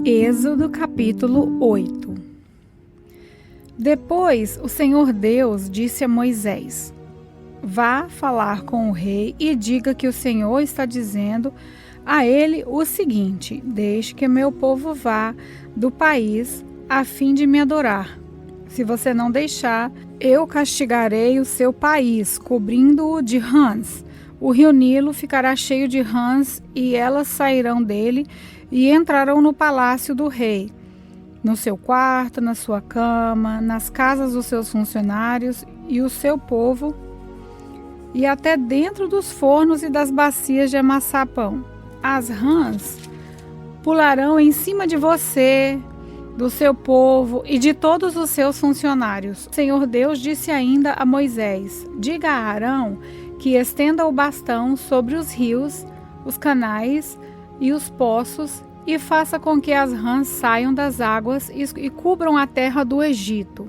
Êxodo capítulo 8. Depois o Senhor Deus disse a Moisés: Vá falar com o rei e diga que o Senhor está dizendo a ele o seguinte: Deixe que meu povo vá do país a fim de me adorar. Se você não deixar, eu castigarei o seu país, cobrindo-o de rãs. O rio Nilo ficará cheio de rãs e elas sairão dele e entrarão no palácio do rei, no seu quarto, na sua cama, nas casas dos seus funcionários e o seu povo, e até dentro dos fornos e das bacias de amassar pão. As rãs pularão em cima de você, do seu povo e de todos os seus funcionários. O Senhor Deus disse ainda a Moisés: Diga a Arão que estenda o bastão sobre os rios, os canais e os poços, e faça com que as rãs saiam das águas e cubram a terra do Egito.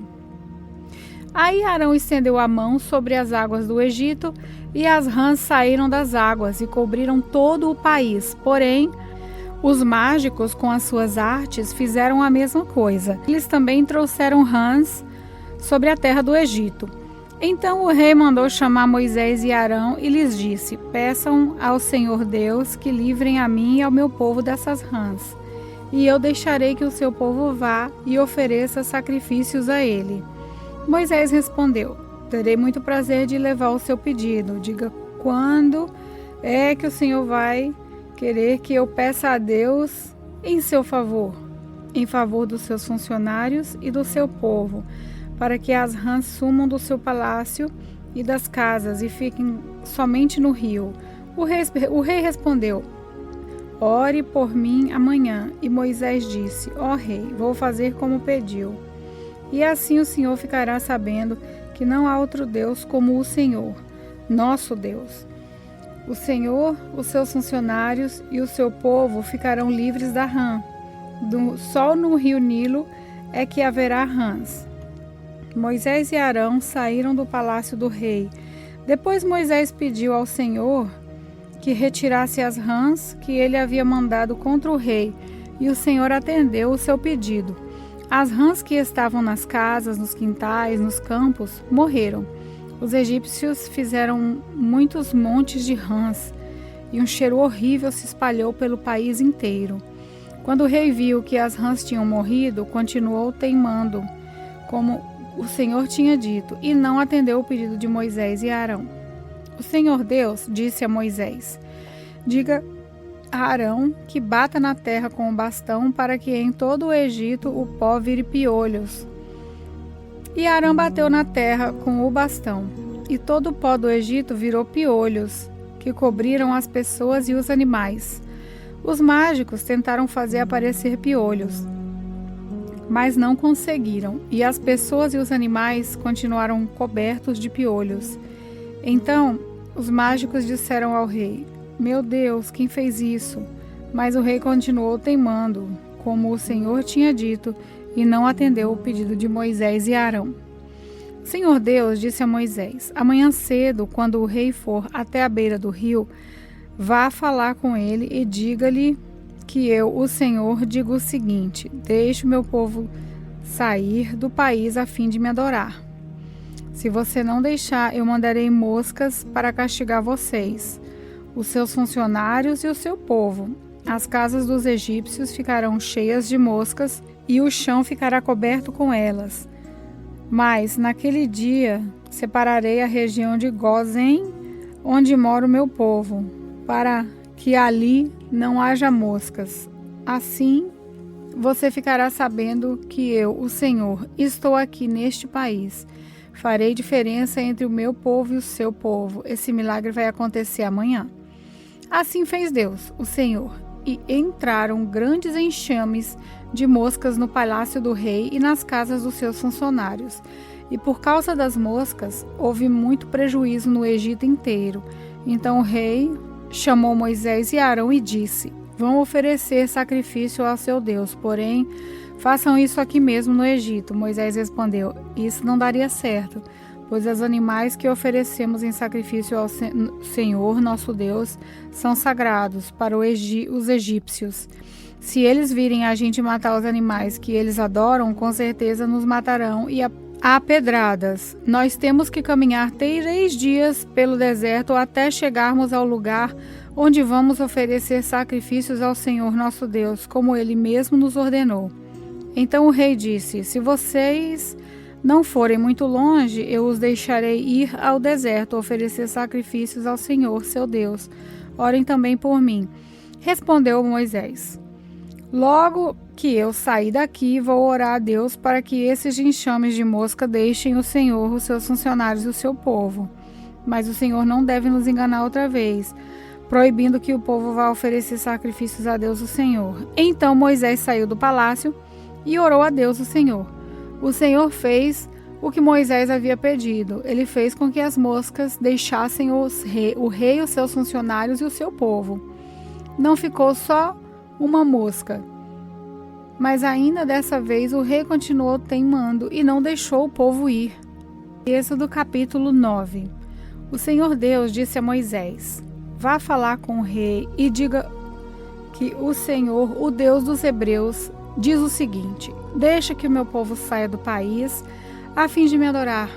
Aí Arão estendeu a mão sobre as águas do Egito, e as rãs saíram das águas e cobriram todo o país. Porém, os mágicos, com as suas artes, fizeram a mesma coisa. Eles também trouxeram rãs sobre a terra do Egito. Então o rei mandou chamar Moisés e Arão e lhes disse: Peçam ao Senhor Deus que livrem a mim e ao meu povo dessas rãs, e eu deixarei que o seu povo vá e ofereça sacrifícios a ele. Moisés respondeu: Terei muito prazer de levar o seu pedido. Diga quando é que o Senhor vai querer que eu peça a Deus em seu favor, em favor dos seus funcionários e do seu povo, para que as rãs sumam do seu palácio e das casas e fiquem somente no rio. O rei respondeu: Ore por mim amanhã. E Moisés disse: Ó rei, vou fazer como pediu. E assim o Senhor ficará sabendo que não há outro Deus como o Senhor, nosso Deus. O Senhor, os seus funcionários e o seu povo ficarão livres da rã. Só no rio Nilo é que haverá rãs. Moisés e Arão saíram do palácio do rei. Depois Moisés pediu ao Senhor que retirasse as rãs que ele havia mandado contra o rei, e o Senhor atendeu o seu pedido. As rãs que estavam nas casas, nos quintais, nos campos, morreram. Os egípcios fizeram muitos montes de rãs, e um cheiro horrível se espalhou pelo país inteiro. Quando o rei viu que as rãs tinham morrido, continuou teimando, como o Senhor tinha dito, e não atendeu o pedido de Moisés e Arão. O Senhor Deus disse a Moisés: Diga a Arão que bata na terra com o bastão para que em todo o Egito o pó vire piolhos. E Arão bateu na terra com o bastão, e todo o pó do Egito virou piolhos, que cobriram as pessoas e os animais. Os mágicos tentaram fazer aparecer piolhos, mas não conseguiram, e as pessoas e os animais continuaram cobertos de piolhos. Então os mágicos disseram ao rei: Meu Deus, quem fez isso? Mas o rei continuou teimando, como o Senhor tinha dito, e não atendeu o pedido de Moisés e Arão. O Senhor Deus disse a Moisés: Amanhã cedo, quando o rei for até a beira do rio, vá falar com ele e diga-lhe que eu, o Senhor, digo o seguinte: Deixe o meu povo sair do país a fim de me adorar. Se você não deixar, eu mandarei moscas para castigar vocês, os seus funcionários e o seu povo. As casas dos egípcios ficarão cheias de moscas e o chão ficará coberto com elas. Mas naquele dia separarei a região de Gósen, onde mora o meu povo, para que ali não haja moscas. Assim, você ficará sabendo que eu, o Senhor, estou aqui neste país. Farei diferença entre o meu povo e o seu povo. Esse milagre vai acontecer amanhã. Assim fez Deus, o Senhor, e entraram grandes enxames de moscas no palácio do rei e nas casas dos seus funcionários. E por causa das moscas, houve muito prejuízo no Egito inteiro. Então o rei chamou Moisés e Arão e disse: Vão oferecer sacrifício ao seu Deus, porém, façam isso aqui mesmo no Egito. Moisés respondeu: Isso não daria certo, pois os animais que oferecemos em sacrifício ao Senhor, nosso Deus, são sagrados para os egípcios. Se eles virem a gente matar os animais que eles adoram, com certeza nos matarão e a pedradas. Nós temos que caminhar 3 dias pelo deserto até chegarmos ao lugar onde vamos oferecer sacrifícios ao Senhor nosso Deus, como Ele mesmo nos ordenou. Então o rei disse: se vocês não forem muito longe, eu os deixarei ir ao deserto oferecer sacrifícios ao Senhor, seu Deus. Orem também por mim. Respondeu Moisés: logo que eu sair daqui, vou orar a Deus para que esses enxames de mosca deixem o Senhor, os seus funcionários e o seu povo. Mas o Senhor não deve nos enganar outra vez, proibindo que o povo vá oferecer sacrifícios a Deus, o Senhor. Então Moisés saiu do palácio e orou a Deus, o Senhor. O Senhor fez o que Moisés havia pedido. Ele fez com que as moscas deixassem o rei, os seus funcionários e o seu povo. Não ficou só uma mosca, mas ainda dessa vez o rei continuou teimando e não deixou o povo ir. Êxodo capítulo 9. O Senhor Deus disse a Moisés: vá falar com o rei e diga que o Senhor, o Deus dos Hebreus, diz o seguinte: deixa que o meu povo saia do país a fim de me adorar,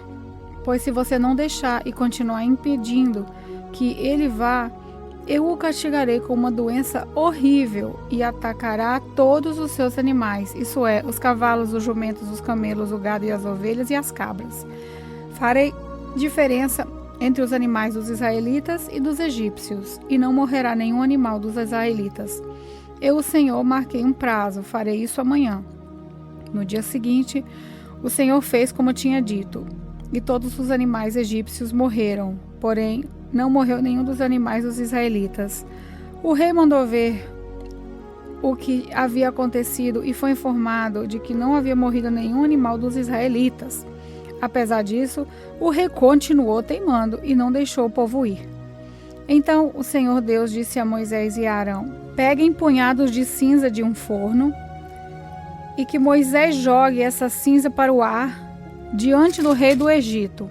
pois se você não deixar e continuar impedindo que ele vá, eu o castigarei com uma doença horrível e atacará todos os seus animais, isso é, os cavalos, os jumentos, os camelos, o gado e as ovelhas e as cabras. Farei diferença entre os animais dos israelitas e dos egípcios, e não morrerá nenhum animal dos israelitas. Eu, o Senhor, marquei um prazo, farei isso amanhã. No dia seguinte, o Senhor fez como tinha dito, e todos os animais egípcios morreram, porém não morreu nenhum dos animais dos israelitas. O rei mandou ver o que havia acontecido e foi informado de que não havia morrido nenhum animal dos israelitas. Apesar disso, o rei continuou teimando e não deixou o povo ir. Então o Senhor Deus disse a Moisés e a Arão: peguem punhados de cinza de um forno e que Moisés jogue essa cinza para o ar diante do rei do Egito.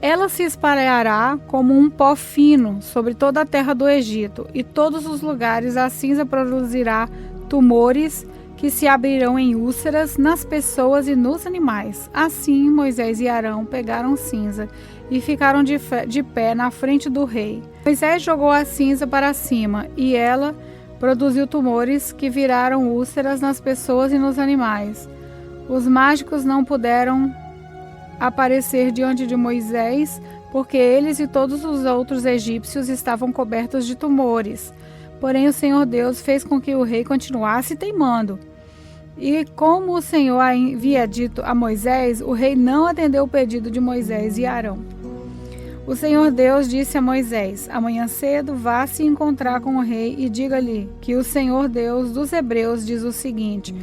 Ela se espalhará como um pó fino sobre toda a terra do Egito, e todos os lugares a cinza produzirá tumores que se abrirão em úlceras nas pessoas e nos animais. Assim Moisés e Arão pegaram cinza e ficaram de pé na frente do rei. Moisés jogou a cinza para cima, e ela produziu tumores que viraram úlceras nas pessoas e nos animais. Os mágicos não puderam aparecer diante de Moisés, porque eles e todos os outros egípcios estavam cobertos de tumores. Porém o Senhor Deus fez com que o rei continuasse teimando. E como o Senhor havia dito a Moisés, o rei não atendeu o pedido de Moisés e Arão. O Senhor Deus disse a Moisés: amanhã cedo vá se encontrar com o rei e diga-lhe que o Senhor Deus dos Hebreus diz o seguinte: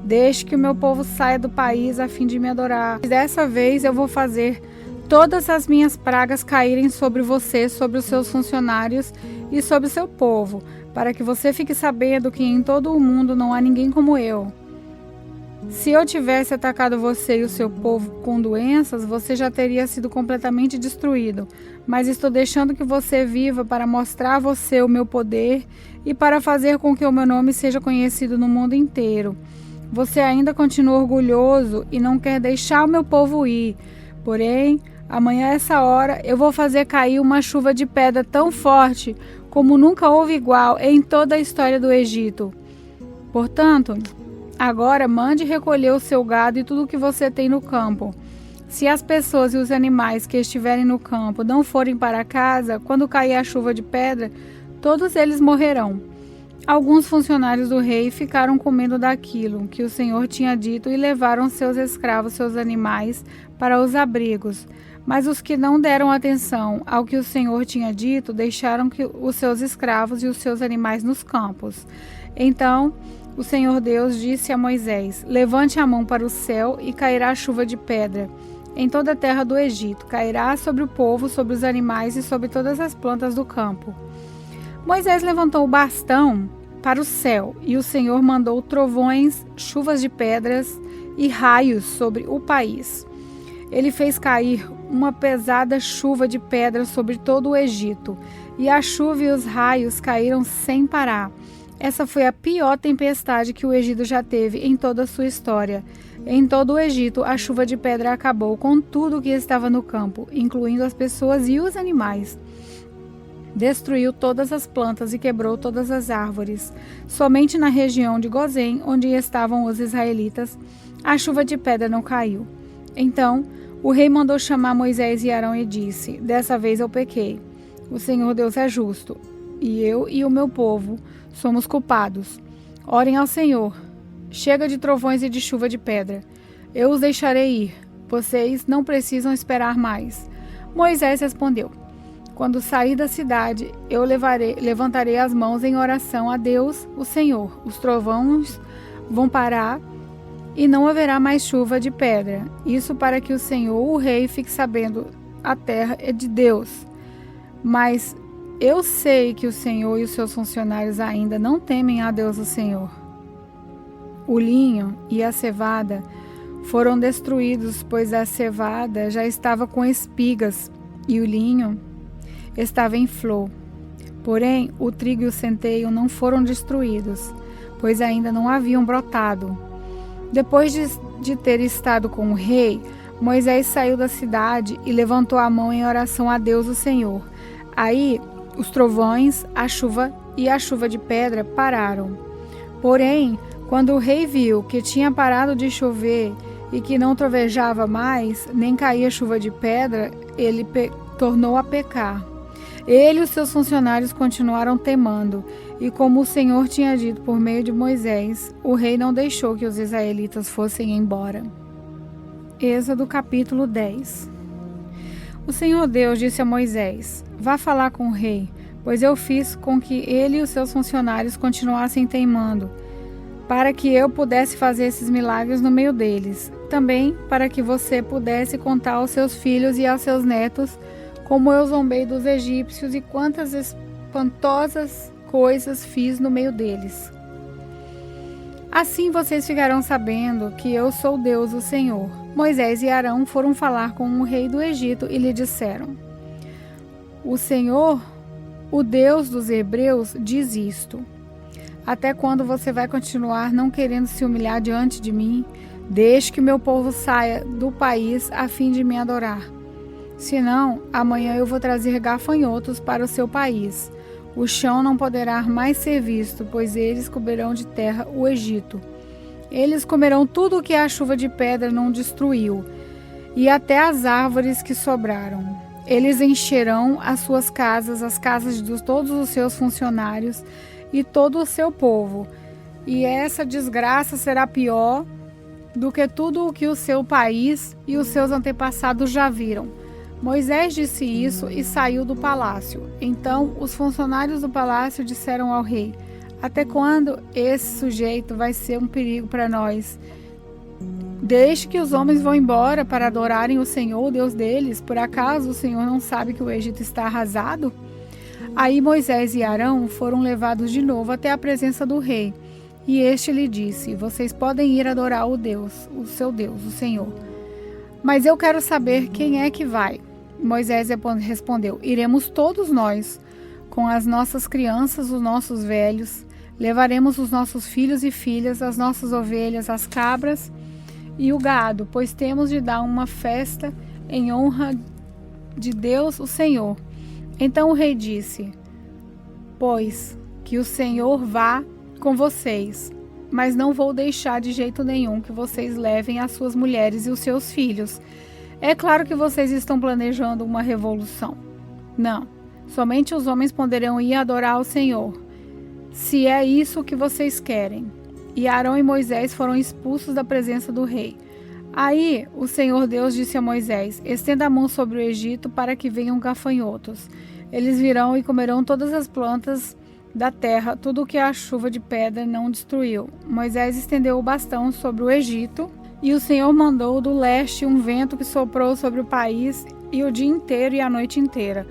deixe que o meu povo saia do país a fim de me adorar. Dessa vez eu vou fazer todas as minhas pragas caírem sobre você, sobre os seus funcionários e sobre o seu povo, para que você fique sabendo que em todo o mundo não há ninguém como eu. Se eu tivesse atacado você e o seu povo com doenças, você já teria sido completamente destruído. Mas estou deixando que você viva para mostrar a você o meu poder e para fazer com que o meu nome seja conhecido no mundo inteiro. Você ainda continua orgulhoso e não quer deixar o meu povo ir. Porém, amanhã a essa hora eu vou fazer cair uma chuva de pedra tão forte como nunca houve igual em toda a história do Egito. Portanto, agora mande recolher o seu gado e tudo o que você tem no campo. Se as pessoas e os animais que estiverem no campo não forem para casa, quando cair a chuva de pedra, todos eles morrerão. Alguns funcionários do rei ficaram com medo daquilo que o Senhor tinha dito e levaram seus escravos, seus animais, para os abrigos. Mas os que não deram atenção ao que o Senhor tinha dito, deixaram os seus escravos e os seus animais nos campos. Então o Senhor Deus disse a Moisés: levante a mão para o céu e cairá chuva de pedra em toda a terra do Egito. Cairá sobre o povo, sobre os animais e sobre todas as plantas do campo. Moisés levantou o bastão para o céu, e o Senhor mandou trovões, chuvas de pedras e raios sobre o país. Ele fez cair uma pesada chuva de pedras sobre todo o Egito, e a chuva e os raios caíram sem parar. Essa foi a pior tempestade que o Egito já teve em toda a sua história. Em todo o Egito, a chuva de pedra acabou com tudo que estava no campo, incluindo as pessoas e os animais. Destruiu todas as plantas e quebrou todas as árvores. Somente na região de Gozém, onde estavam os israelitas, a chuva de pedra não caiu. Então, o rei mandou chamar Moisés e Arão e disse: Dessa vez eu pequei. O Senhor Deus é justo, e eu e o meu povo somos culpados. Orem ao Senhor. Chega de trovões e de chuva de pedra. Eu os deixarei ir. Vocês não precisam esperar mais. Moisés respondeu: Quando sair da cidade, eu levantarei as mãos em oração a Deus, o Senhor. Os trovões vão parar e não haverá mais chuva de pedra. Isso para que o Senhor, o rei, fique sabendo: a terra é de Deus. Mas eu sei que o Senhor e os seus funcionários ainda não temem a Deus, o Senhor. O linho e a cevada foram destruídos, pois a cevada já estava com espigas e o linho estava em flor. Porém, o trigo e o centeio não foram destruídos, pois ainda não haviam brotado. Depois de ter estado com o rei, Moisés saiu da cidade e levantou a mão em oração a Deus, o Senhor. Aí, os trovões, a chuva e a chuva de pedra pararam. Porém, quando o rei viu que tinha parado de chover e que não trovejava mais, nem caía chuva de pedra, ele tornou a pecar. Ele e os seus funcionários continuaram temando, e como o Senhor tinha dito por meio de Moisés, o rei não deixou que os israelitas fossem embora. Êxodo capítulo 10. O Senhor Deus disse a Moisés: Vá falar com o rei, pois eu fiz com que ele e os seus funcionários continuassem teimando, para que eu pudesse fazer esses milagres no meio deles. Também para que você pudesse contar aos seus filhos e aos seus netos como eu zombei dos egípcios e quantas espantosas coisas fiz no meio deles. Assim vocês ficarão sabendo que eu sou Deus, o Senhor. Moisés e Arão foram falar com o rei do Egito e lhe disseram: O Senhor, o Deus dos hebreus, diz isto: Até quando você vai continuar não querendo se humilhar diante de mim? Deixe que meu povo saia do país a fim de me adorar. Senão, amanhã eu vou trazer gafanhotos para o seu país. O chão não poderá mais ser visto, pois eles cobrirão de terra o Egito. Eles comerão tudo o que a chuva de pedra não destruiu, e até as árvores que sobraram. Eles encherão as suas casas, as casas de todos os seus funcionários e todo o seu povo. E essa desgraça será pior do que tudo o que o seu país e os seus antepassados já viram. Moisés disse isso e saiu do palácio. Então os funcionários do palácio disseram ao rei: Até quando esse sujeito vai ser um perigo para nós? Deixe que os homens vão embora para adorarem o Senhor, o Deus deles. Por acaso o Senhor não sabe que o Egito está arrasado? Aí Moisés e Arão foram levados de novo até a presença do rei. E este lhe disse: Vocês podem ir adorar o Deus, o seu Deus, o Senhor. Mas eu quero saber quem é que vai. Moisés respondeu: Iremos todos nós, com as nossas crianças, os nossos velhos. Levaremos os nossos filhos e filhas, as nossas ovelhas, as cabras e o gado, pois temos de dar uma festa em honra de Deus, o Senhor. Então o rei disse: Pois que o Senhor vá com vocês, mas não vou deixar de jeito nenhum que vocês levem as suas mulheres e os seus filhos. É claro que vocês estão planejando uma revolução. Não, somente os homens poderão ir adorar o Senhor, se é isso que vocês querem. E Arão e Moisés foram expulsos da presença do rei. Aí o Senhor Deus disse a Moisés: Estenda a mão sobre o Egito para que venham gafanhotos. Eles virão e comerão todas as plantas da terra, tudo o que a chuva de pedra não destruiu. Moisés estendeu o bastão sobre o Egito, e o Senhor mandou do leste um vento que soprou sobre o país e o dia inteiro e a noite inteira.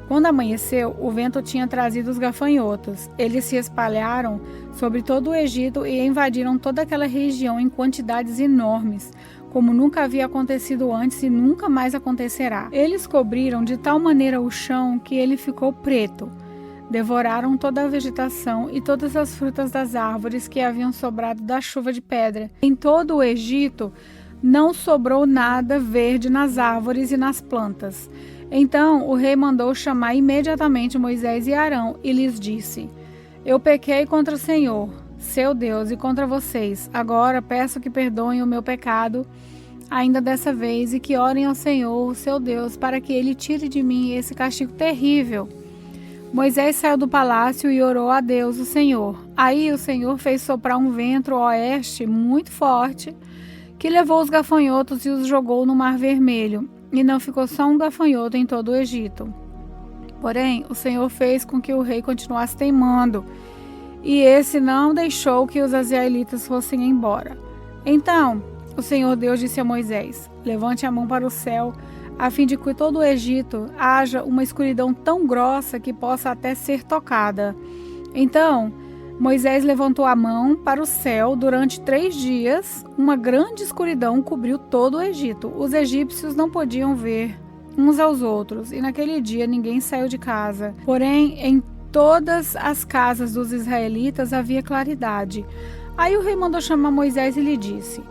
Quando amanheceu, o vento tinha trazido os gafanhotos. Eles se espalharam sobre todo o Egito e invadiram toda aquela região em quantidades enormes, como nunca havia acontecido antes e nunca mais acontecerá. Eles cobriram de tal maneira o chão que ele ficou preto. Devoraram toda a vegetação e todas as frutas das árvores que haviam sobrado da chuva de pedra. Em todo o Egito não sobrou nada verde nas árvores e nas plantas. Então o rei mandou chamar imediatamente Moisés e Arão e lhes disse: Eu pequei contra o Senhor, seu Deus, e contra vocês. Agora peço que perdoem o meu pecado ainda dessa vez e que orem ao Senhor, seu Deus, para que ele tire de mim esse castigo terrível. Moisés saiu do palácio e orou a Deus, o Senhor. Aí o Senhor fez soprar um vento oeste muito forte, que levou os gafanhotos e os jogou no Mar Vermelho, e não ficou só um gafanhoto em todo o Egito. Porém, o Senhor fez com que o rei continuasse teimando, e esse não deixou que os israelitas fossem embora. Então, o Senhor Deus disse a Moisés: Levante a mão para o céu, a fim de que todo o Egito haja uma escuridão tão grossa que possa até ser tocada. Então, Moisés levantou a mão para o céu durante 3 dias. Uma grande escuridão cobriu todo o Egito. Os egípcios não podiam ver uns aos outros, e naquele dia ninguém saiu de casa. Porém, em todas as casas dos israelitas havia claridade. Aí o rei mandou chamar Moisés e lhe disse: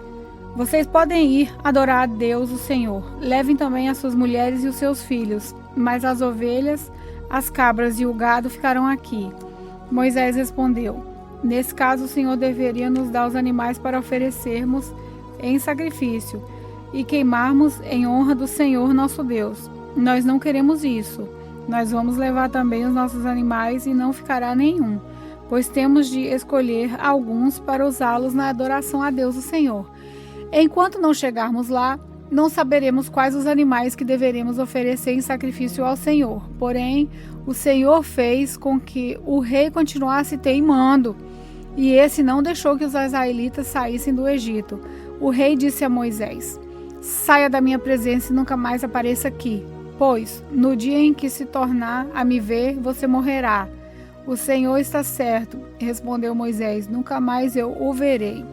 Vocês podem ir adorar a Deus, o Senhor. Levem também as suas mulheres e os seus filhos, mas as ovelhas, as cabras e o gado ficarão aqui. Moisés respondeu: Nesse caso, o Senhor deveria nos dar os animais para oferecermos em sacrifício e queimarmos em honra do Senhor nosso Deus. Nós não queremos isso. Nós vamos levar também os nossos animais e não ficará nenhum, pois temos de escolher alguns para usá-los na adoração a Deus, o Senhor. Enquanto não chegarmos lá, não saberemos quais os animais que deveremos oferecer em sacrifício ao Senhor. Porém, o Senhor fez com que o rei continuasse teimando, e esse não deixou que os israelitas saíssem do Egito. O rei disse a Moisés: Saia da minha presença e nunca mais apareça aqui, pois no dia em que se tornar a me ver, você morrerá. O Senhor está certo, respondeu Moisés, nunca mais eu o verei.